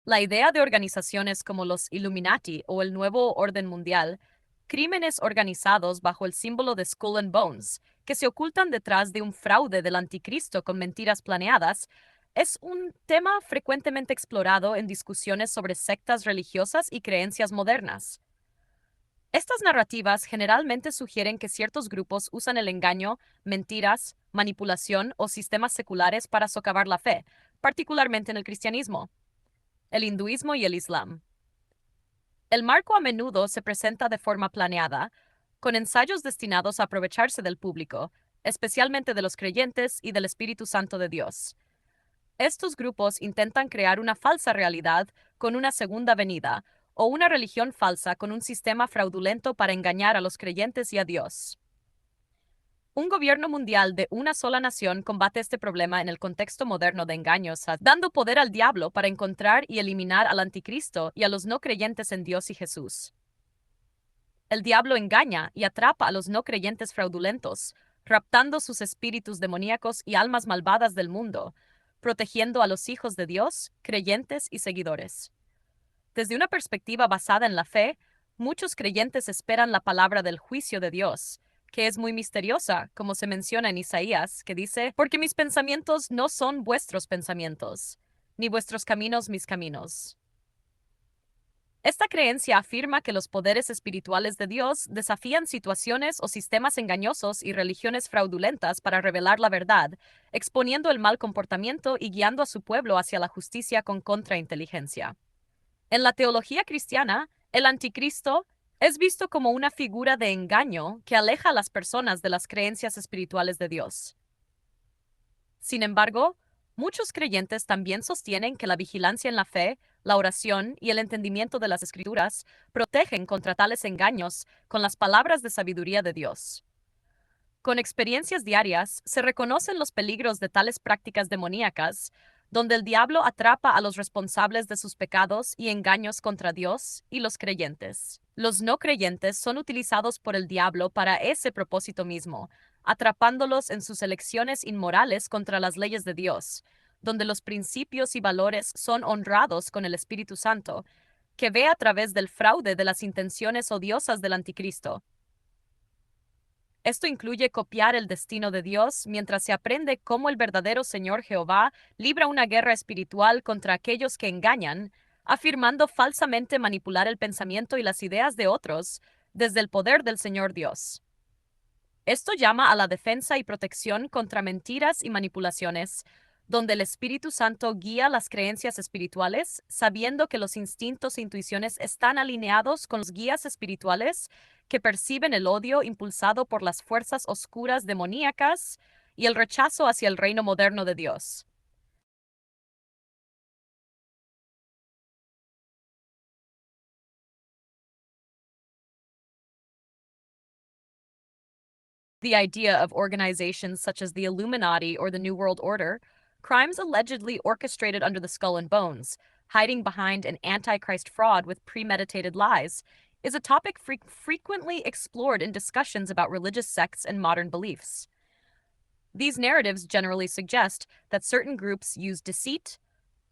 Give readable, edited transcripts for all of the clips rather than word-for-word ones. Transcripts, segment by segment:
La idea de organizaciones como los Illuminati o el Nuevo Orden Mundial, crímenes organizados bajo el símbolo de Skull and Bones, que se ocultan detrás de un fraude del anticristo con mentiras planeadas, es un tema frecuentemente explorado en discusiones sobre sectas religiosas y creencias modernas. Estas narrativas generalmente sugieren que ciertos grupos usan el engaño, mentiras, manipulación o sistemas seculares para socavar la fe, particularmente en el cristianismo, el hinduismo y el islam. El marco a menudo se presenta de forma planeada, con ensayos destinados a aprovecharse del público, especialmente de los creyentes y del Espíritu Santo de Dios. Estos grupos intentan crear una falsa realidad con una segunda venida, o una religión falsa con un sistema fraudulento para engañar a los creyentes y a Dios. Un gobierno mundial de una sola nación combate este problema en el contexto moderno de engaños, dando poder al diablo para encontrar y eliminar al anticristo y a los no creyentes en Dios y Jesús. El diablo engaña y atrapa a los no creyentes fraudulentos, raptando sus espíritus demoníacos y almas malvadas del mundo, protegiendo a los hijos de Dios, creyentes y seguidores. Desde una perspectiva basada en la fe, muchos creyentes esperan la palabra del juicio de Dios, que es muy misteriosa, como se menciona en Isaías, que dice, porque mis pensamientos no son vuestros pensamientos, ni vuestros caminos mis caminos. Esta creencia afirma que los poderes espirituales de Dios desafían situaciones o sistemas engañosos y religiones fraudulentas para revelar la verdad, exponiendo el mal comportamiento y guiando a su pueblo hacia la justicia con contrainteligencia. En la teología cristiana, el anticristo es visto como una figura de engaño que aleja a las personas de las creencias espirituales de Dios. Sin embargo, muchos creyentes también sostienen que la vigilancia en la fe, la oración y el entendimiento de las Escrituras protegen contra tales engaños con las palabras de sabiduría de Dios. Con experiencias diarias, se reconocen los peligros de tales prácticas demoníacas, donde el diablo atrapa a los responsables de sus pecados y engaños contra Dios y los creyentes. Los no creyentes son utilizados por el diablo para ese propósito mismo, atrapándolos en sus elecciones inmorales contra las leyes de Dios, donde los principios y valores son honrados con el Espíritu Santo, que ve a través del fraude de las intenciones odiosas del anticristo. Esto incluye copiar el destino de Dios mientras se aprende cómo el verdadero Señor Jehová libra una guerra espiritual contra aquellos que engañan, afirmando falsamente manipular el pensamiento y las ideas de otros desde el poder del Señor Dios. Esto llama a la defensa y protección contra mentiras y manipulaciones, donde el Espíritu Santo guía las creencias espirituales, sabiendo que los instintos e intuiciones están alineados con los guías espirituales que perciben el odio impulsado por las fuerzas oscuras demoníacas y el rechazo hacia el reino moderno de Dios. The idea of organizations such as the Illuminati or the New World Order, crimes allegedly orchestrated under the skull and bones, hiding behind an antichrist fraud with premeditated lies, is a topic frequently explored in discussions about religious sects and modern beliefs. These narratives generally suggest that certain groups use deceit,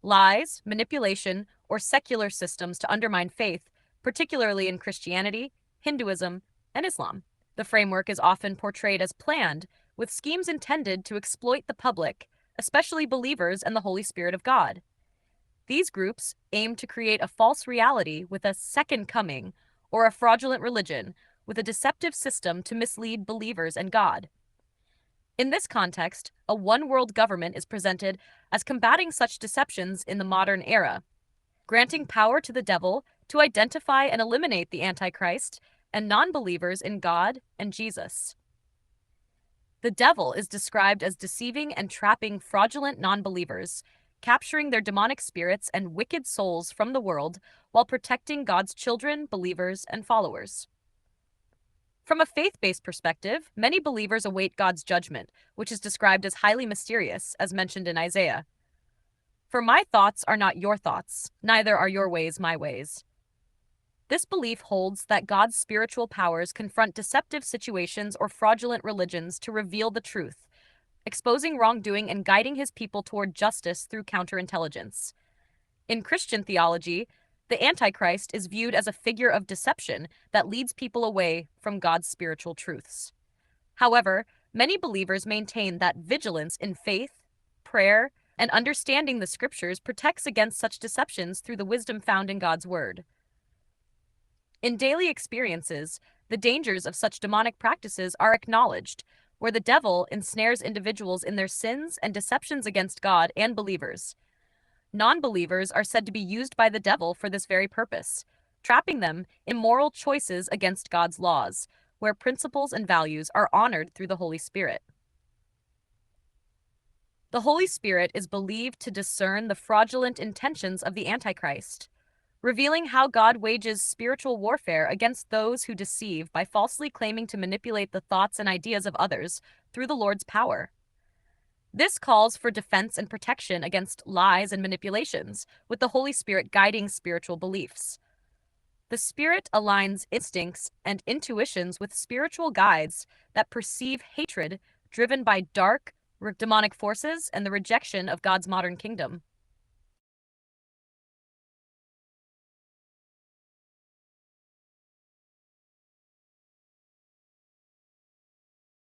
lies, manipulation, or secular systems to undermine faith, particularly in Christianity, Hinduism, and Islam. The framework is often portrayed as planned, with schemes intended to exploit the public, especially believers and the Holy Spirit of God. These groups aim to create a false reality with a second coming, or a fraudulent religion with a deceptive system to mislead believers and God. In this context, a one world government is presented as combating such deceptions in the modern era, granting power to the devil to identify and eliminate the Antichrist and non believers in God and Jesus. The devil is described as deceiving and trapping fraudulent non believers, capturing their demonic spirits and wicked souls from the world while protecting God's children, believers, and followers. From a faith based perspective, many believers await God's judgment, which is described as highly mysterious, as mentioned in Isaiah. For my thoughts are not your thoughts, neither are your ways my ways. This belief holds that God's spiritual powers confront deceptive situations or fraudulent religions to reveal the truth, exposing wrongdoing and guiding his people toward justice through counterintelligence. In Christian theology, the Antichrist is viewed as a figure of deception that leads people away from God's spiritual truths. However, many believers maintain that vigilance in faith, prayer, and understanding the scriptures protects against such deceptions through the wisdom found in God's word. In daily experiences, the dangers of such demonic practices are acknowledged, where the devil ensnares individuals in their sins and deceptions against God and believers. Non-believers are said to be used by the devil for this very purpose, trapping them in moral choices against God's laws, where principles and values are honored through the Holy Spirit. The Holy Spirit is believed to discern the fraudulent intentions of the Antichrist, revealing how God wages spiritual warfare against those who deceive by falsely claiming to manipulate the thoughts and ideas of others through the Lord's power. This calls for defense and protection against lies and manipulations, with the Holy Spirit guiding spiritual beliefs. The Spirit aligns instincts and intuitions with spiritual guides that perceive hatred driven by dark, demonic forces and the rejection of God's modern kingdom.